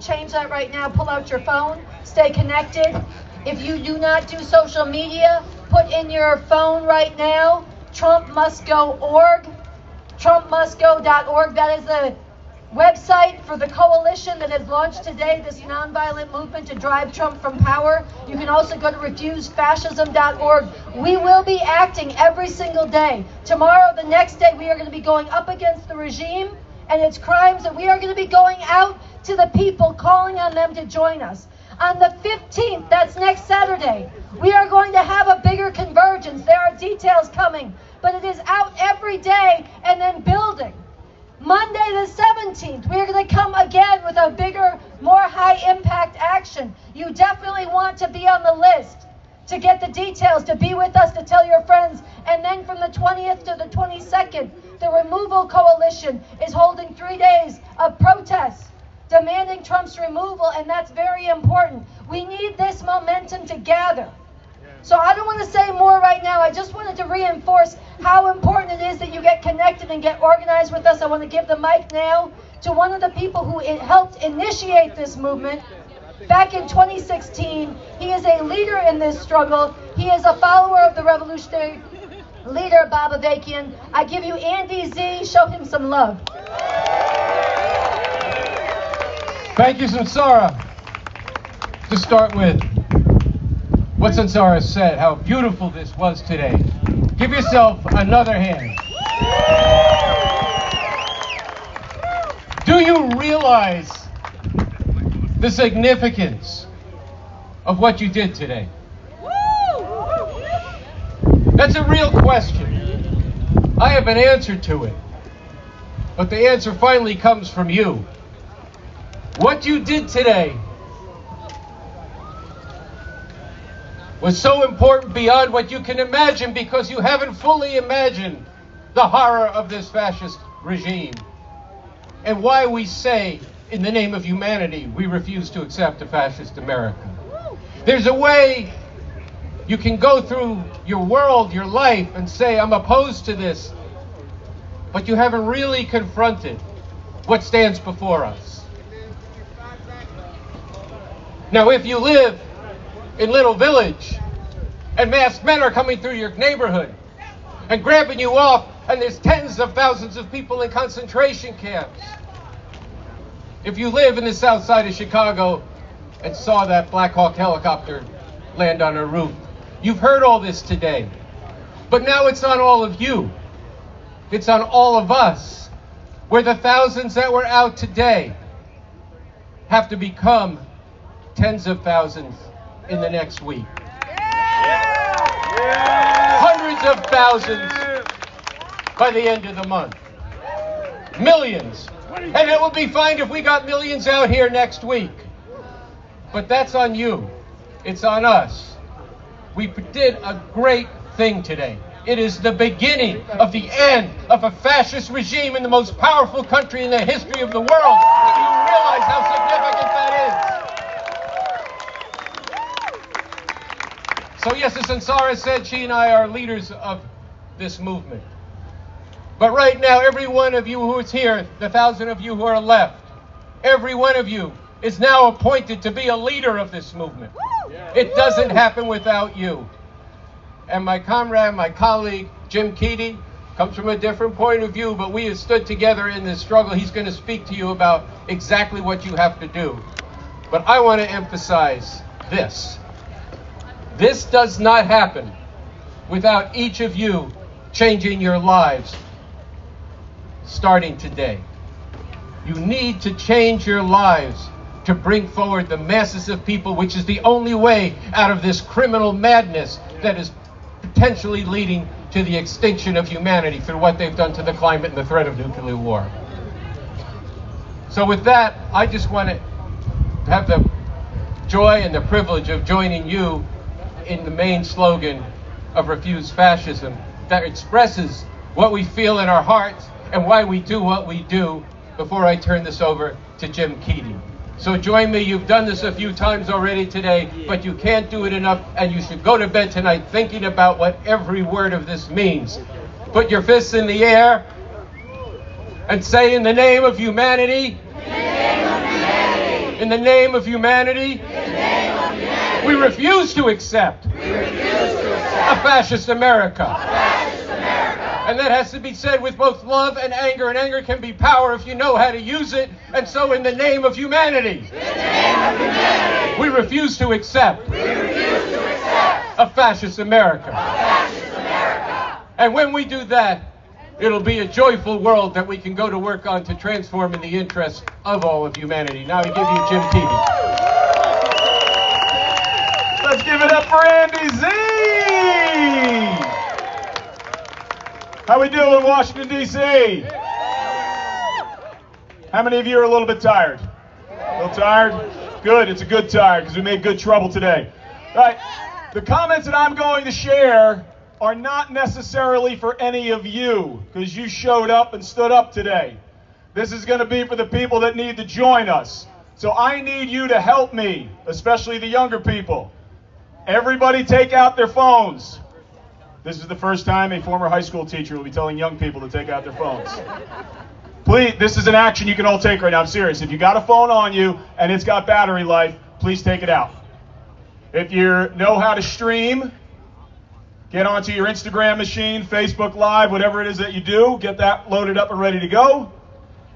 change that right now. Pull out your phone. Stay connected. If you do not do social media, put in your phone right now, TrumpMustGo.org. TrumpMustGo.org. That is the website for the coalition that has launched today, this nonviolent movement to drive Trump from power. You can also go to RefuseFascism.org. We will be acting every single day. Tomorrow, the next day, we are going to be going up against the regime and its crimes, and we are going to be going out to the people, calling on them to join us. On the 15th, that's next Saturday, we are going to have a bigger convergence. There are details coming, but it is out every day and then building. Monday the 17th, we are going to come again with a bigger, more high-impact action. You definitely want to be on the list to get the details, to be with us, to tell your friends. And then from the 20th to the 22nd, the Removal Coalition is holding 3 days of protests demanding Trump's removal, and that's very important. We need this momentum to gather. So I don't want to say more right now. I just wanted to reinforce how important it is that you get connected and get organized with us. I want to give the mic now to one of the people who helped initiate this movement back in 2016. He is a leader in this struggle. He is a follower of the revolutionary leader, Bob Avakian. I give you Andy Z. Show him some love. Thank you, Sansara. To start with, what Sansara said, how beautiful this was today. Give yourself another hand. Do you realize the significance of what you did today? That's a real question. I have an answer to it, but the answer finally comes from you. What you did today was so important beyond what you can imagine, because you haven't fully imagined the horror of this fascist regime and why we say, in the name of humanity, we refuse to accept a fascist America. There's a way you can go through your world, your life, and say, I'm opposed to this, but you haven't really confronted what stands before us. Now, if you live in Little Village and masked men are coming through your neighborhood and grabbing you off, and there's tens of thousands of people in concentration camps. If you live in the south side of Chicago and saw that Black Hawk helicopter land on a roof, you've heard all this today. But now it's on all of you. It's on all of us, where the thousands that were out today have to become tens of thousands in the next week. Hundreds of thousands by the end of the month. Millions. And it would be fine if we got millions out here next week. But that's on you. It's on us. We did a great thing today. It is the beginning of the end of a fascist regime in the most powerful country in the history of the world. Do you realize how significant that is? So yes, as Sansara said, she and I are leaders of this movement. But right now, every one of you who is here, the 1,000 of you who are left, every one of you is now appointed to be a leader of this movement. It doesn't happen without you. And my comrade, my colleague, Jim Keating, comes from a different point of view, but we have stood together in this struggle. He's going to speak to you about exactly what you have to do. But I want to emphasize this. This does not happen without each of you changing your lives starting today. You need to change your lives to bring forward the masses of people, which is the only way out of this criminal madness that is potentially leading to the extinction of humanity through what they've done to the climate and the threat of nuclear war. So with that, I just want to have the joy and the privilege of joining you in the main slogan of Refuse Fascism that expresses what we feel in our hearts and why we do what we do, before I turn this over to Jim Keating. So join me. You've done this a few times already today, but you can't do it enough, and you should go to bed tonight thinking about what every word of this means. Put your fists in the air and say, in the name of humanity, In the name of humanity, we refuse to accept a fascist America. And that has to be said with both love and anger can be power if you know how to use it. And so in the name of humanity, we refuse to accept a fascist America. And when we do that, it'll be a joyful world that we can go to work on to transform in the interest of all of humanity. Now I give you Jim Keating. Let's give it up for Andy Z! How we doing, Washington, D.C.? How many of you are a little bit tired? A little tired? Good, it's a good tired because we made good trouble today. All right, the comments that I'm going to share are not necessarily for any of you because you showed up and stood up today. This is going to be for the people that need to join us. So I need you to help me, especially the younger people. Everybody take out their phones. This is the first time a former high school teacher will be telling young people to take out their phones. Please, this is an action you can all take right now. I'm serious. If you got a phone on you and it's got battery life, please take it out. If you know how to stream, get onto your Instagram machine, Facebook Live, whatever it is that you do, get that loaded up and ready to go.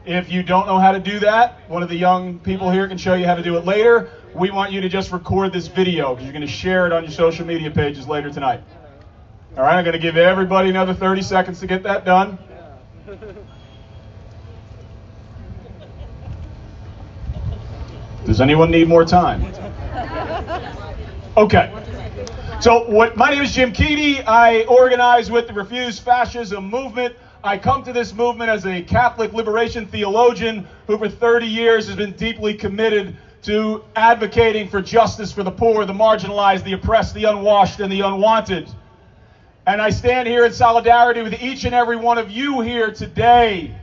If you don't know how to do that, one of the young people here can show you how to do it later. We want you to just record this video because you're going to share it on your social media pages later tonight. All right, I'm going to give everybody another 30 seconds to get that done. Does anyone need more time? Okay. So my name is Jim Keating. I organize with the Refuse Fascism movement. I come to this movement as a Catholic liberation theologian who for 30 years has been deeply committed to advocating for justice for the poor, the marginalized, the oppressed, the unwashed, and the unwanted. And I stand here in solidarity with each and every one of you here today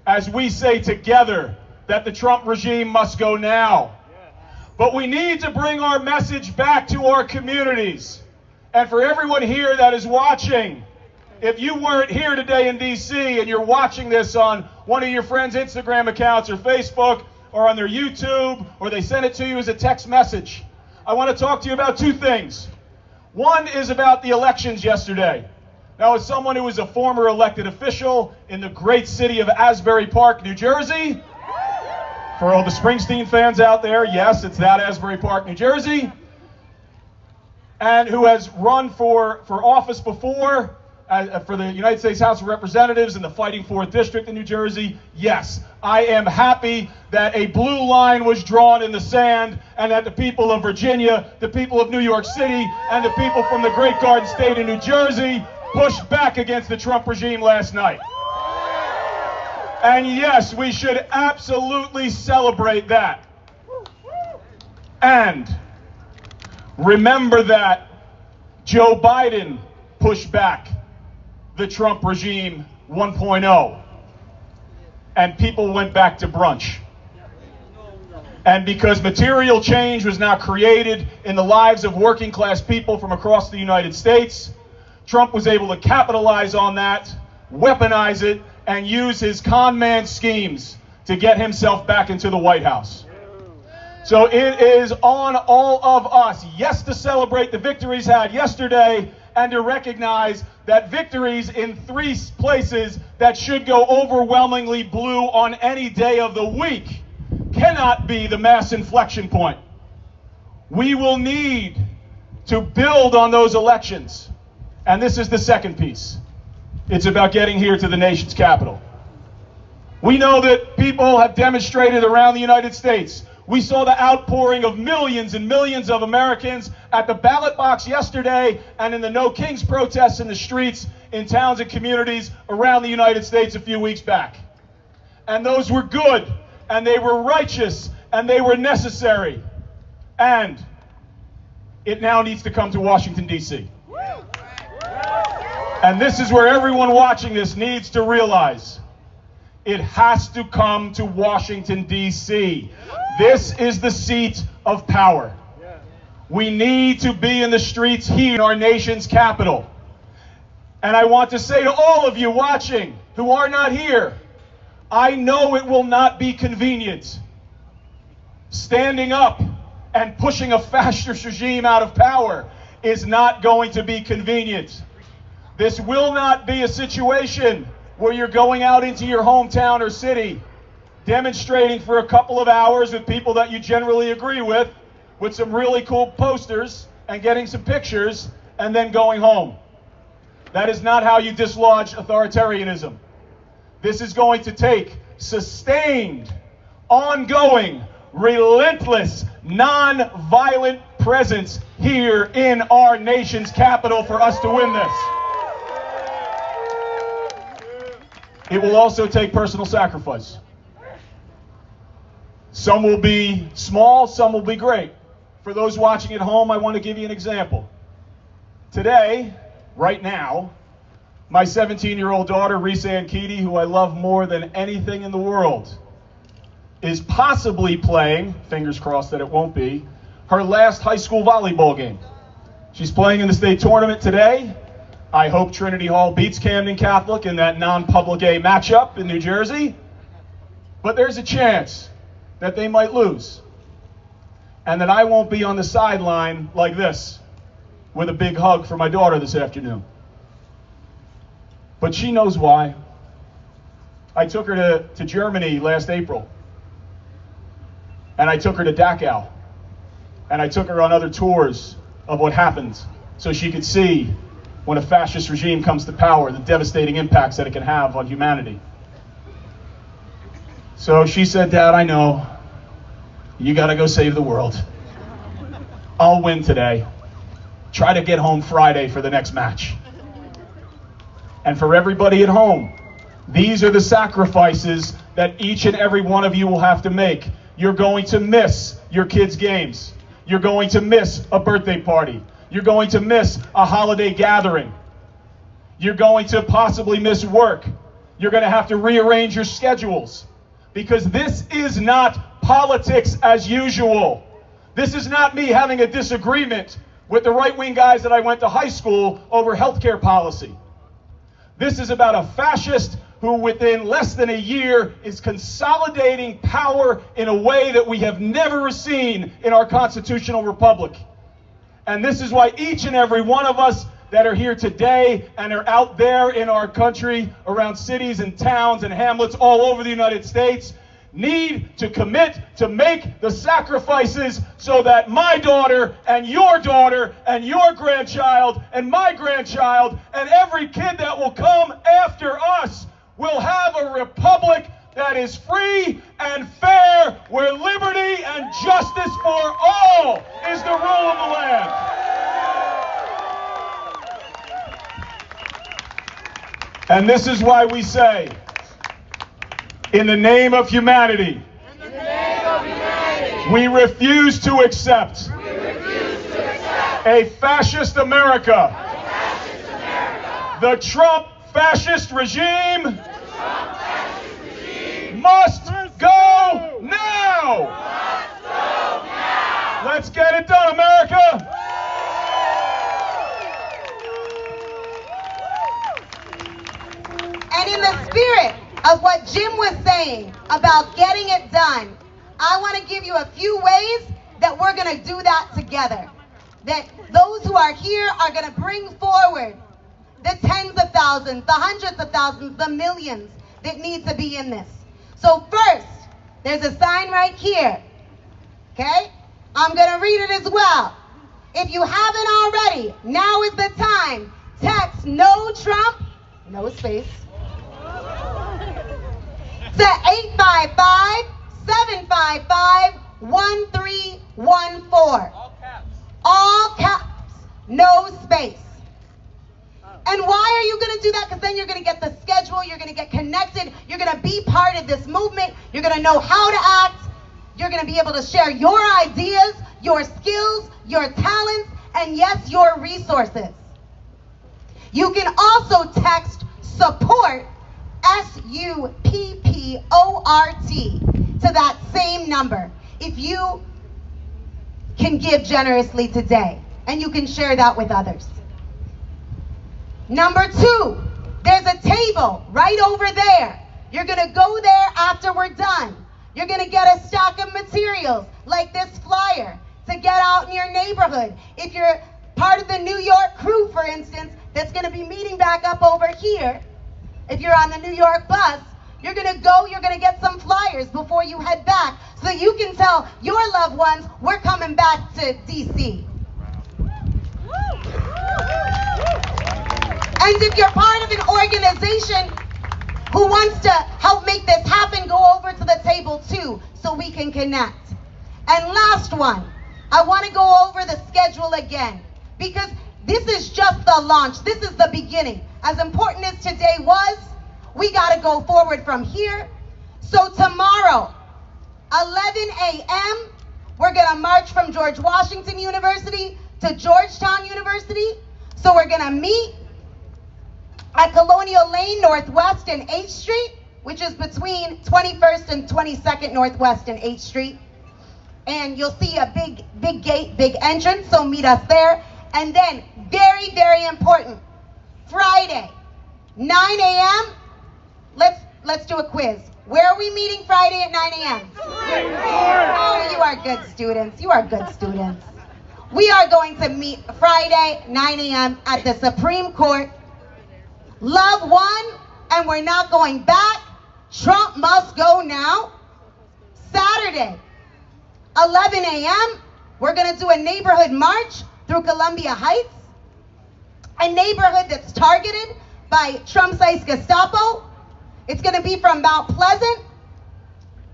as we say together that the Trump regime must go now. But we need to bring our message back to our communities. And for everyone here that is watching, if you weren't here today in D.C. and you're watching this on one of your friends' Instagram accounts or Facebook or on their YouTube, or they send it to you as a text message, I want to talk to you about two things. One is about the elections yesterday. Now, as someone who is a former elected official in the great city of Asbury Park, New Jersey, for all the Springsteen fans out there, yes, it's that Asbury Park, New Jersey, and who has run for office before, for the United States House of Representatives in the Fighting 4th District in New Jersey, yes, I am happy that a blue line was drawn in the sand and that the people of Virginia, the people of New York City, and the people from the Great Garden State in New Jersey pushed back against the Trump regime last night. And yes, we should absolutely celebrate that. And remember that Joe Biden pushed back the Trump regime 1.0, and people went back to brunch. And because material change was now created in the lives of working class people from across the United States, Trump was able to capitalize on that, weaponize it, and use his con man schemes to get himself back into the White House. So it is on all of us, yes, to celebrate the victories had yesterday and to recognize that victories in three places that should go overwhelmingly blue on any day of the week cannot be the mass inflection point. We will need to build on those elections. And this is the second piece. It's about getting here to the nation's capital. We know that people have demonstrated around the United States. We saw the outpouring of millions and millions of Americans at the ballot box yesterday and in the No Kings protests in the streets in towns and communities around the United States a few weeks back. And those were good, and they were righteous, and they were necessary. And it now needs to come to Washington, D.C. And this is where everyone watching this needs to realize it has to come to Washington, D.C. This is the seat of power. We need to be in the streets here in our nation's capital. And I want to say to all of you watching who are not here, I know it will not be convenient standing up and pushing a fascist regime out of power is not going to be convenient. This will not be a situation where you're going out into your hometown or city, demonstrating for a couple of hours with people that you generally agree with some really cool posters and getting some pictures, and then going home. That is not how you dislodge authoritarianism. This is going to take sustained, ongoing, relentless, non-violent presence here in our nation's capital for us to win this. It will also take personal sacrifice. Some will be small, some will be great. For those watching at home, I want to give you an example. Today, right now, my 17-year-old daughter, Risa Ankiti, who I love more than anything in the world, is possibly playing, fingers crossed that it won't be, her last high school volleyball game. She's playing in the state tournament today. I hope Trinity Hall beats Camden Catholic in that non-public A matchup in New Jersey. But there's a chance that they might lose, and that I won't be on the sideline like this with a big hug for my daughter this afternoon. But she knows why. I took her to Germany last April, and I took her to Dachau, and I took her on other tours of what happens so she could see when a fascist regime comes to power, the devastating impacts that it can have on humanity. So she said, "Dad, I know. You gotta go save the world. I'll win today. Try to get home Friday for the next match." And for everybody at home, these are the sacrifices that each and every one of you will have to make. You're going to miss your kids' games. You're going to miss a birthday party. You're going to miss a holiday gathering. You're going to possibly miss work. You're going to have to rearrange your schedules, because this is not politics as usual. This is not me having a disagreement with the right-wing guys that I went to high school over healthcare policy. This is about a fascist who within less than a year is consolidating power in a way that we have never seen in our constitutional republic. And this is why each and every one of us that are here today and are out there in our country, around cities and towns and hamlets all over the United States, need to commit to make the sacrifices so that my daughter and your grandchild and my grandchild and every kid that will come after us will have a republic that is free and fair, where liberty and justice for all is the rule of the land. And this is why we say, in the name of humanity, we refuse to accept a fascist America. The Trump fascist regime must go now. Let's get it done, America. And in the spirit of what Jim was saying about getting it done, I want to give you a few ways that we're going to do that together. That those who are here are going to bring forward the tens of thousands, the hundreds of thousands, the millions that need to be in this. So first, there's a sign right here. Okay? I'm going to read it as well. If you haven't already, now is the time. Text "No Trump," no space, to 855-755-1314. All caps, no space. And why are you going to do that? Because then you're going to get the schedule, you're going to get connected, you're going to be part of this movement, you're going to know how to act, you're going to be able to share your ideas, your skills, your talents, and yes, your resources. You can also text SUPPORT, SUPPORT, to that same number if you can give generously today, and you can share that with others. Number two, there's a table right over there. You're going to go there after we're done. You're going to get a stack of materials like this flyer to get out in your neighborhood. If you're part of the New York crew, for instance, that's going to be meeting back up over here, if you're on the New York bus, you're going to go, you're going to get some flyers before you head back so you can tell your loved ones we're coming back to D.C. And if you're part of an organization who wants to help make this happen, go over to the table too so we can connect. And last one, I want to go over the schedule again because this is just the launch. This is the beginning. As important as today was, we got to go forward from here. So tomorrow, 11 a.m., we're going to march from George Washington University to Georgetown University. So we're going to meet at Colonial Lane Northwest and 8th Street, which is between 21st and 22nd Northwest and 8th Street. And you'll see a big gate, big entrance, so meet us there. And then, very, very important, Friday, 9 a.m., let's do a quiz. Where are we meeting Friday at 9 a.m.? Oh, you are good students. You are good students. We are going to meet Friday, 9 a.m. at the Supreme Court. Love won, and we're not going back. Trump must go now. Saturday, 11 a.m., we're going to do a neighborhood march through Columbia Heights, a neighborhood that's targeted by Trump's ICE Gestapo. It's going to be from Mount Pleasant,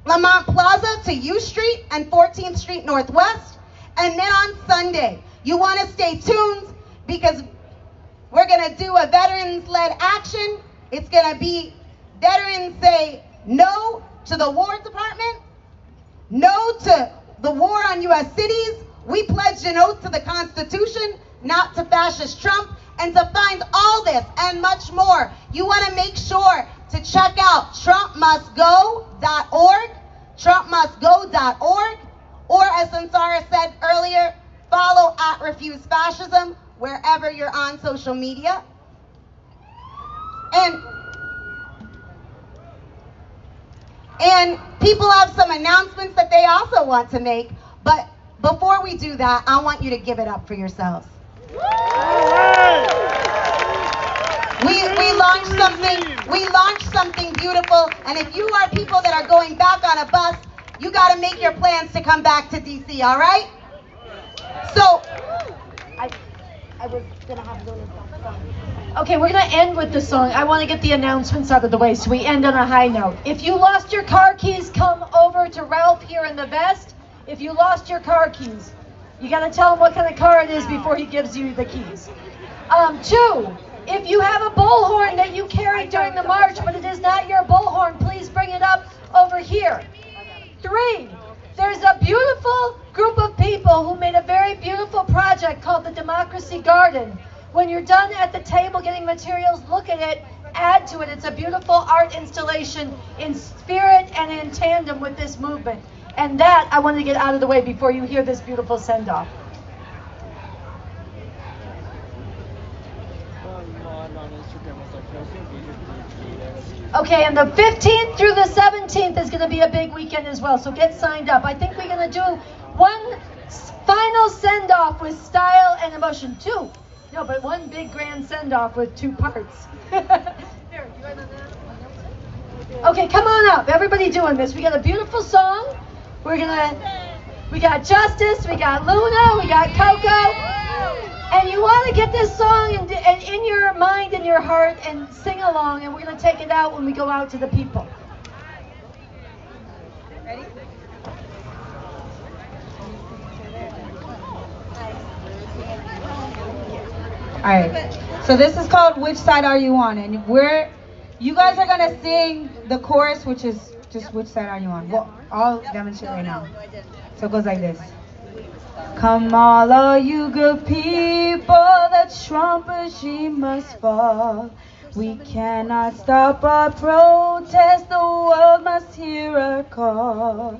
Lamont Plaza to U Street and 14th Street Northwest. And then on Sunday, you want to stay tuned because we're going to do a veterans-led action. It's going to be veterans say no to the War Department, no to the war on U.S. cities. We pledged an oath to the Constitution, not to fascist Trump. And to find all this and much more, you want to make sure to check out TrumpMustGo.org, TrumpMustGo.org, or as Ansara said earlier, follow at Refuse Fascism wherever you're on social media. And people have some announcements that they also want to make, but before we do that, I want you to give it up for yourselves. We launched something beautiful, and if you are people that are going back on a bus, you got to make your plans to come back to DC, all right? So, I was going to have a little song. Okay, we're going to end with the song. I want to get the announcements out of the way so we end on a high note. If you lost your car keys, come over to Ralph here in the vest. If you lost your car keys, you got to tell him what kind of car it is before he gives you the keys. 2, if you have a bullhorn that you carried during the march, but it is not your bullhorn, please bring it up over here. 3, there's a beautiful group of people who made a very beautiful project called the Democracy Garden. When you're done at the table getting materials, look at it, add to it. It's a beautiful art installation in spirit and in tandem with this movement. And that I want to get out of the way before you hear this beautiful send-off. Okay, and the 15th through the 17th is going to be a big weekend as well, so get signed up. I think we're going to do one final send-off with style and emotion. 2. No, but one big grand send-off with 2 parts. Here, you want that? Okay, come on up. Everybody doing this. We got a beautiful song. We got Justice, we got Luna, we got Coco. And you want to get this song in your mind and your heart and sing along, and we're going to take it out when we go out to the people. Ready? All right, so this is called Which Side Are You On? And you guys are going to sing the chorus, which is just Which Side Are You On? Well, I'll demonstrate right now. So it goes like this. Come all you good people, the Trump regime must fall. We cannot stop our protest, the world must hear our call.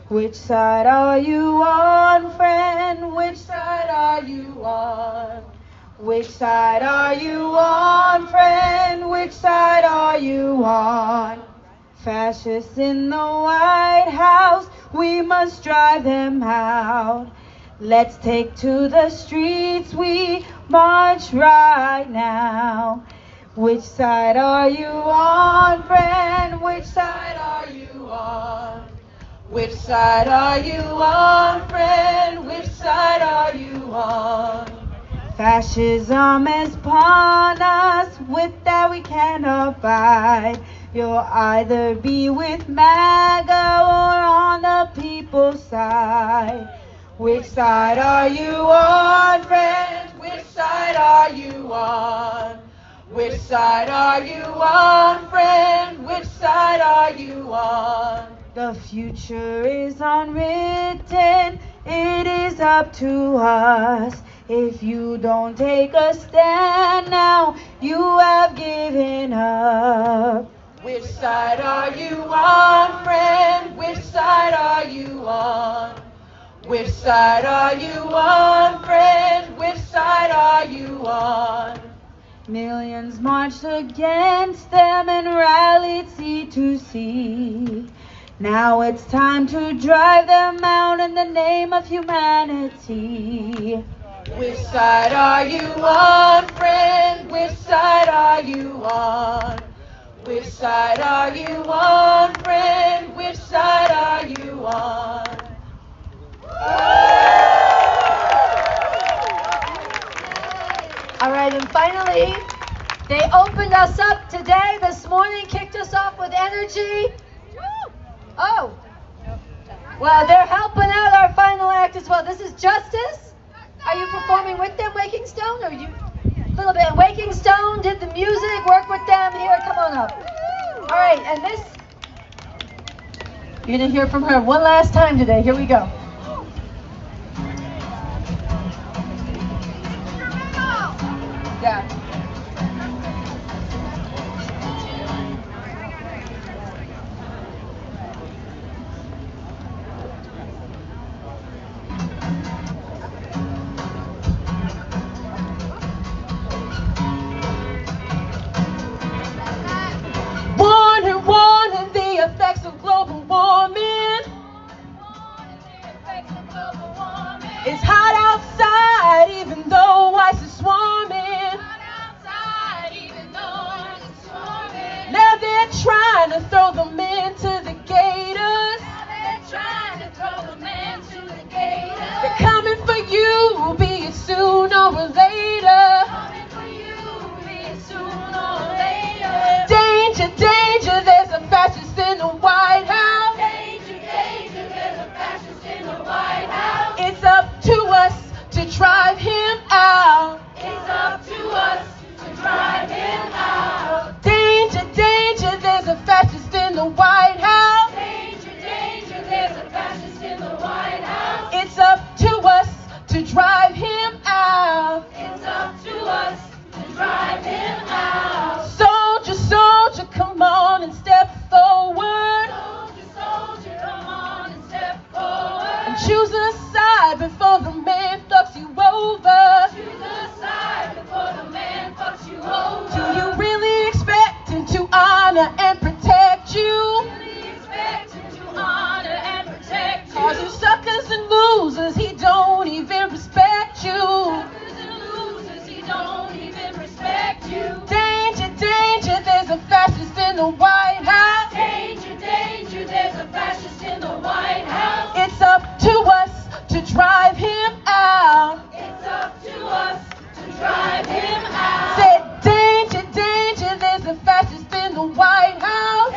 Which side are you on, friend? Which side are you on? Which side are you on, friend? Which side are you on? Fascists in the White House, we must drive them out. Let's take to the streets, we march right now. Which side are you on, friend? Which side are you on? Which side are you on, friend? Which side are you on? Fascism is upon us, with that we can't abide. You'll either be with MAGA or on the people's side. Which side are you on, friend? Which side are you on? Which side are you on, friend? Which side are you on? The future is unwritten, it is up to us. If you don't take a stand now, you have given up. Which side are you on, friend? Which side are you on? Which side are you on, friend? Which side are you on? Millions marched against them and rallied sea to sea. Now it's time to drive them out in the name of humanity. Which side are you on, friend? Which side are you on? Which side are you on, friend? Which side are you on? All right, and finally, they opened us up today, this morning, kicked us off with energy. Oh, well, they're helping out our final act as well. This is Justice. Are you performing with them, Waking Stone? Or you a little bit? Waking Stone did the music, work with them. Here, come on up. All right, and this, you're going to hear from her one last time today. Here we go. Yeah. Warning the effects of global warming. It's hot outside, even though ice is swarming. Now they're trying to throw them into the gators. They're coming for you, be it sooner or later. Danger, danger, there's a fascist in the White House. There's a fascist in the White House. It's up to us to drive him out. It's up to us to drive him out. Danger, danger, there's a fascist in the White House. Danger, there's a fascist in the White House. It's up to us to drive him out. It's up to us to drive him out. Soldier, soldier, come on and step forward. Soldier, come on and step forward. And choose a side before the man fucks you over. Choose a side before the man fucks you over. Do you really expect him to honor and protect you? Really expect him to honor and protect you. 'Cause you suckers and losers, he don't even respect you. Suckers and losers, he don't even respect you. Danger, danger, there's a fascist in the White House. Danger, there's a fascist in the White House. It's up to us to drive him out. It's up to us to drive him out. Said danger, danger, there's a fascist in the White House.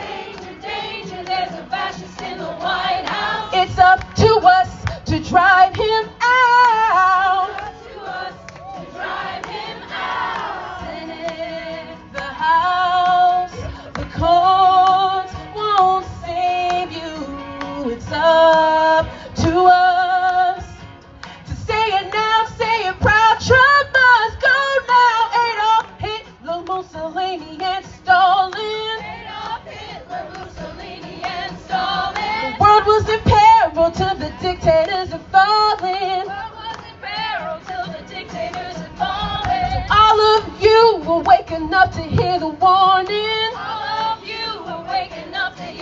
Danger, there's a fascist in the White House. It's up to us to drive him out. It's up to us to drive him out. Senate, the House, the courts won't save you. It's up to us to say it now, say it proud. Trump must go now. Adolf Hitler, Mussolini, and Stalin. Adolf Hitler, Mussolini, and Stalin. The world was in peril till the dictators had fallen. World was in peril till the dictators had fallen. All of you were waking up to hear the warning. All of you were waking up to hear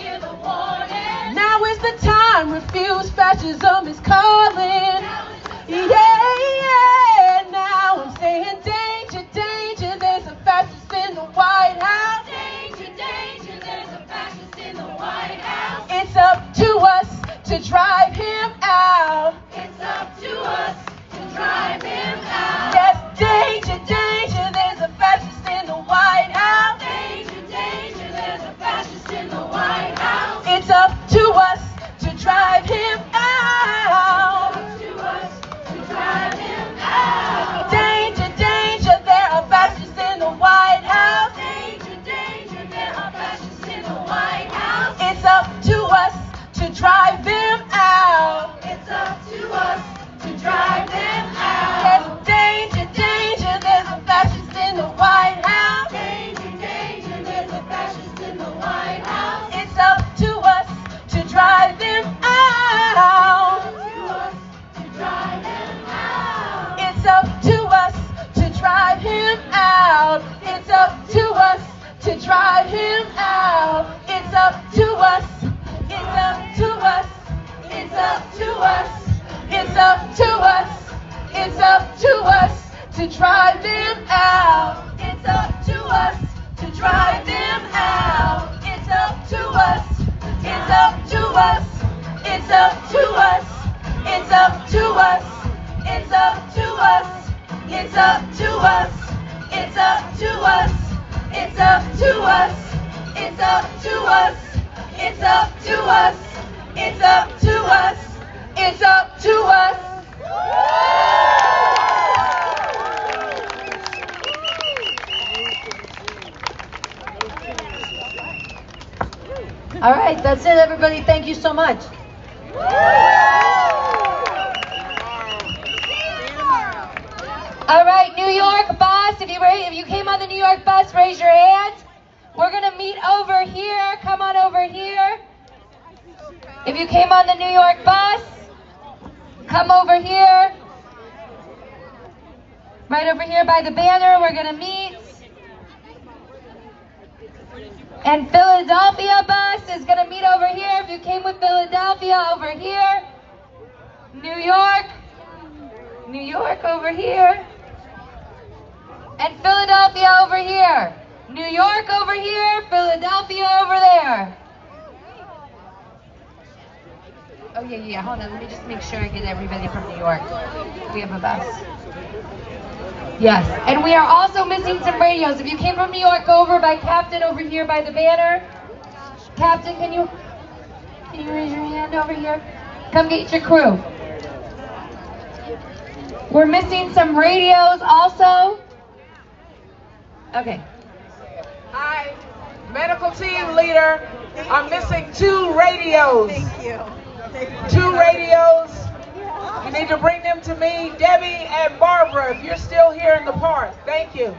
the time. Refuse fascism is calling. Yeah, now I'm saying danger, danger, there's a fascist in the White House. Danger, danger, there's a fascist in the White House. It's up to us to drive him out. It's up to us to drive him out. Yes, danger, danger, there's a fascist in the White House. Danger, danger, there's a fascist in the White House. It's up to us to drive him out. It's up to us to drive him out. Danger, danger, there are fascists in the White House. Danger, danger, there are fascists in the White House. It's up to us to drive them out. It's up to us to drive them out. Yes, danger, danger, there's a fascist in the White House. Danger, danger, there's a fascist in the White House. It's up to us to drive them out. It's up to us to drive him out. It's up to us to drive him out. It's up to us. It's up to us. It's up to us. It's up to us. It's up to us to drive them out. It's up to us to drive them out. It's up to us. It's up to us. It's up to us. It's up to us. It's up to us. It's up to us. It's up to us. It's up to us. It's up to us. It's up to us. It's up to us. It's up to us. All right, that's it, everybody. Thank you so much. All right, New York bus, if you came on the New York bus, raise your hand. We're gonna meet over here. Come on over here. If you came on the New York bus, come over here. Right over here by the banner, we're gonna meet. And Philadelphia bus is gonna meet over here. If you came with Philadelphia, over here. New York over here. And Philadelphia over here. New York over here, Philadelphia over there. Oh yeah, hold on, let me just make sure I get everybody from New York. We have a bus. Yes, and we are also missing some radios. If you came from New York, go over by Captain over here by the banner. Captain, can you raise your hand over here? Come get your crew. We're missing some radios also. Okay. Hi, medical team leader. I'm missing 2 radios. Thank you. 2 radios. You need to bring them to me, Debbie and Barbara, if you're still here in the park. Thank you.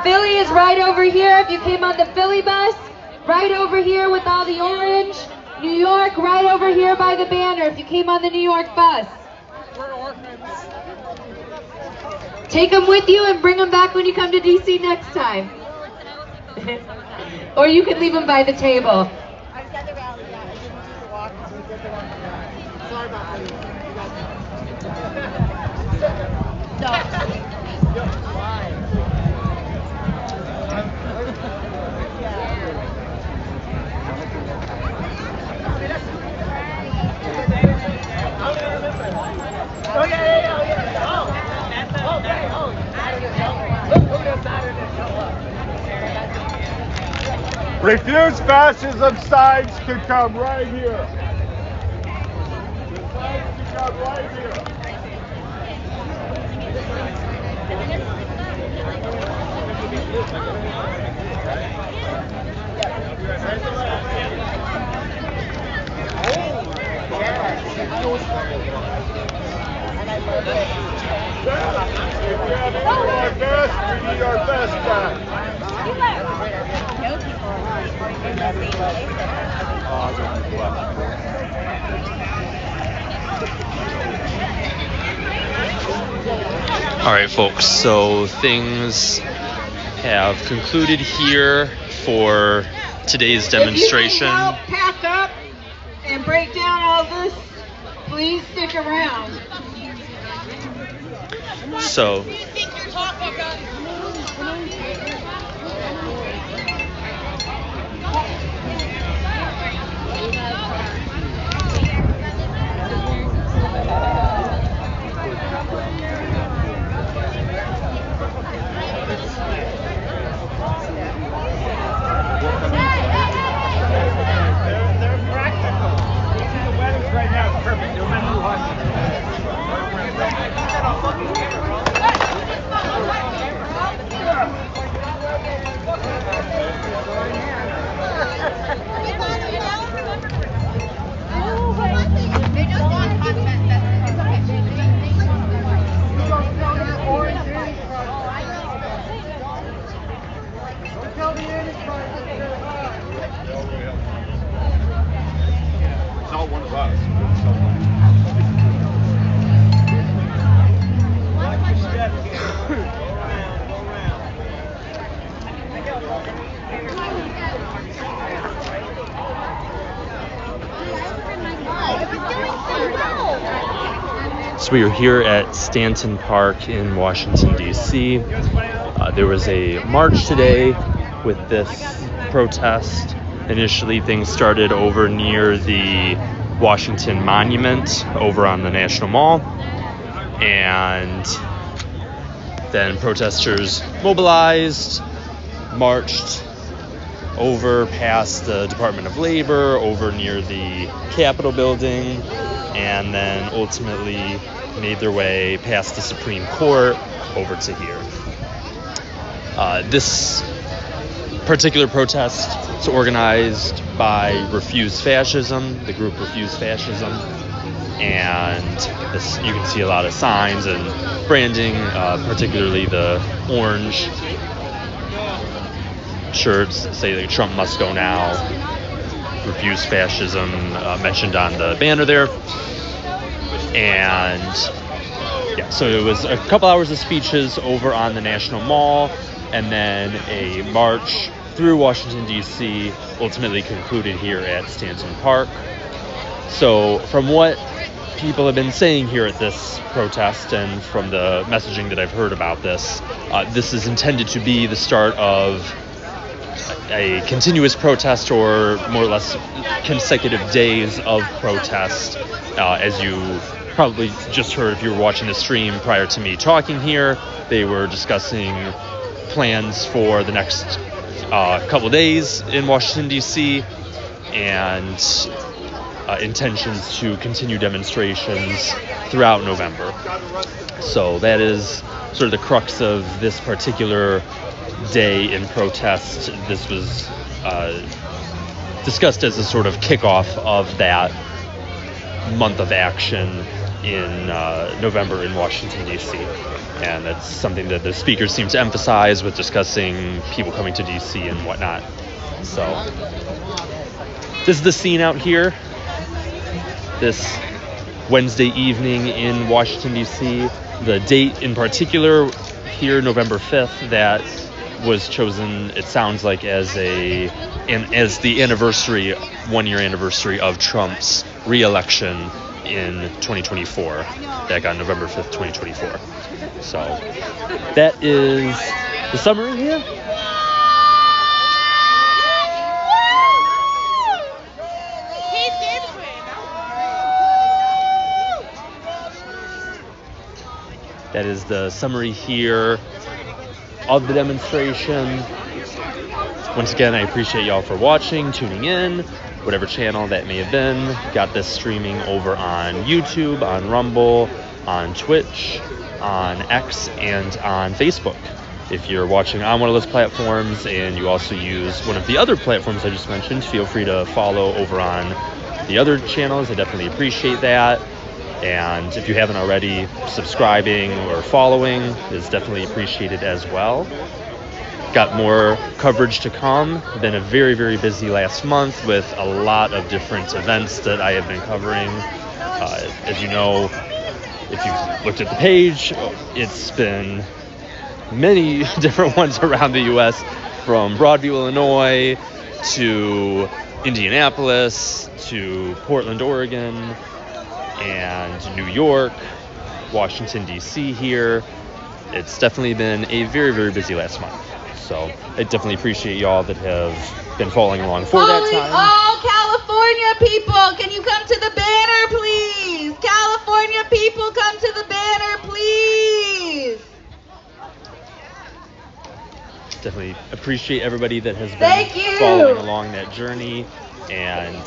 Philly is right over here. If you came on the Philly bus, right over here with all the orange. New York, right over here by the banner. If you came on the New York bus. Take them with you and bring them back when you come to DC next time. Or you can leave them by the table. Refuse fascism signs can come right here. The signs can come right here. If we have our best, we need our best back. All right, folks, so things have concluded here for today's demonstration. If you can help pack up and break down all this, please stick around. So It's not one of us. So we are here at Stanton Park in Washington, D.C. There was a march today with this protest. Initially, things started over near the Washington Monument over on the National Mall. And then protesters mobilized, marched over past the Department of Labor, over near the Capitol building, and then ultimately made their way past the Supreme Court over to here. This particular protest is organized by Refuse Fascism, the group Refuse Fascism, and this, you can see a lot of signs and branding, particularly the orange shirts say that Trump must go now. Refuse Fascism mentioned on the banner there. And yeah, so it was a couple hours of speeches over on the National Mall, and then a march through Washington, D.C., ultimately concluded here at Stanton Park. So from what people have been saying here at this protest and from the messaging that I've heard about this, this is intended to be the start of a continuous protest, or more or less consecutive days of protest. As you probably just heard if you were watching the stream prior to me talking here, they were discussing plans for the next couple days in Washington, D.C., and intentions to continue demonstrations throughout November. So that is sort of the crux of this particular day in protest. This was discussed as a sort of kickoff of that month of action in November in Washington, D.C. And that's something that the speakers seem to emphasize with discussing people coming to D.C. and whatnot. So this is the scene out here this Wednesday evening in Washington, D.C. The date in particular here, November 5th, that was chosen, it sounds like, as the anniversary, 1-year anniversary of Trump's re-election in 2024, back on November 5th, 2024. So that is the summary here. That is the summary here of the demonstration. Once again, I appreciate y'all for watching, tuning in, whatever channel that may have been. Got this streaming over on YouTube, on Rumble, on Twitch, on X, and on Facebook. If you're watching on one of those platforms and you also use one of the other platforms I just mentioned, feel free to follow over on the other channels. I definitely appreciate that. And if you haven't already, subscribing or following is definitely appreciated as well. Got more coverage to come. Been a very, very busy last month with a lot of different events that I have been covering. As you know, if you've looked at the page, it's been many different ones around the U.S., from Broadview, Illinois, to Indianapolis, to Portland, Oregon, and New York, Washington, D.C. here. It's definitely been a very, very busy last month. So I definitely appreciate y'all that have been following along for that time. All California people, can you come to the banner, please? California people, come to the banner, please. Definitely appreciate everybody that has Thank been you. following along that journey and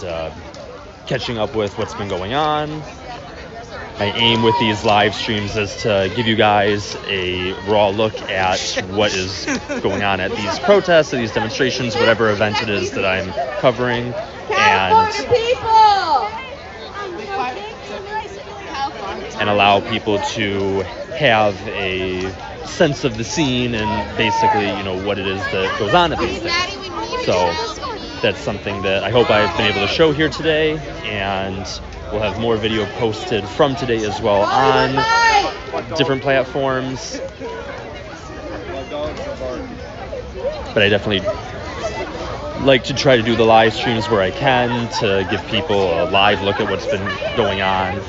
catching up with what's been going on. My aim with these live streams is to give you guys a raw look at what is going on at these protests, at these demonstrations, whatever event it is that I'm covering, and allow people to have a sense of the scene and basically, what it is that goes on at these things. So that's something that I hope I've been able to show here today, and we'll have more video posted from today as well on different platforms. But I definitely like to try to do the live streams where I can to give people a live look at what's been going on.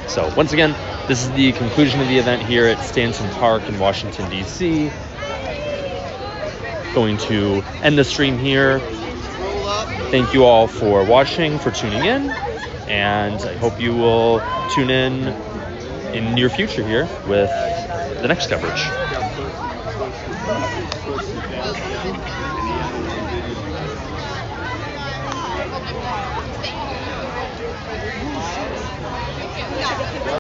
So once again, this is the conclusion of the event here at Stanton Park in Washington, D.C. Going to end the stream here. Thank you all for watching, for tuning in, and I hope you will tune in near future here with the next coverage.